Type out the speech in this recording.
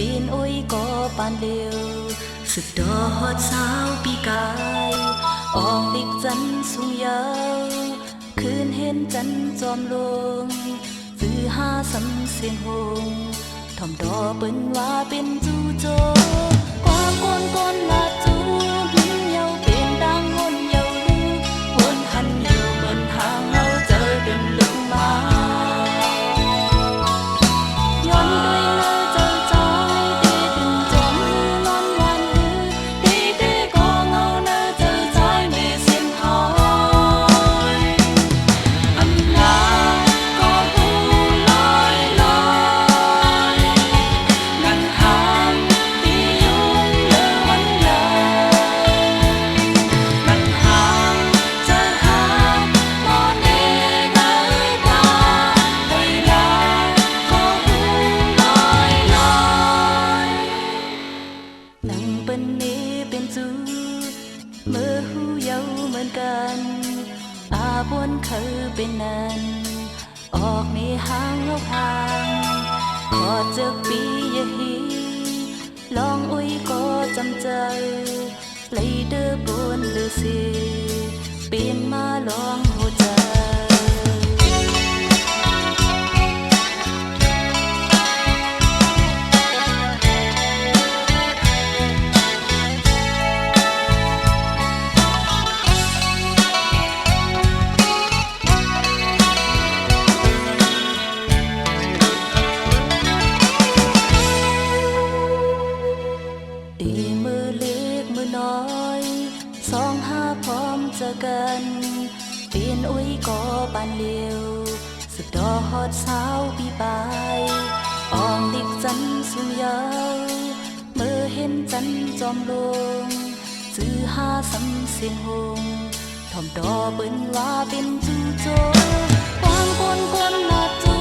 ปีนอุ้ยก็ปานเลียวสุดดอฮอดสาวปีกายออกดิกจันสูงยาวคืนเห็นจันจอมลงซื้อหาสำเสียงหงทอมดอเปิ้นว่าเป็นจูโจกวางก้นลาจูหินเยาเป็นดังวนเยาลือวนหันเยาบนทางเราเจอเดินลึกมาย้อนด้วยเงาเจ้าใจเดดึงจอมลือนอนวันลือเดก็เงาเนอเจ้าใจเมเส้นหอยอันลาก็หูลอยนั่งหางปียุ่งเลอวันเลยนั่งหางเจอหางมอนเดงายตาไว้ลาก็หูลอยนั่งเป็นนี้เป็นจูเมื่อหูเยาเหมือนกันอาบวนเขาเป็นนั้นออกในห้างเอาพางขอเจอปียะฮีลองอุ้ยก็จำใจเลยเด้อบนเดือสีเป็นมาลองหัวใจดีมือเล็กมือน้อยสองห้าพร้อมเจอกันปีนอุ้ยก็ปานเลียวสุดดอฮอดสาวปีปลายออมดิกจันสูงยาวเมื่อเห็นจันจอมลงซื้อหาสำเสียงหงทอมดอเปิ้นว่าเป็นจูโจวางก้นลาจู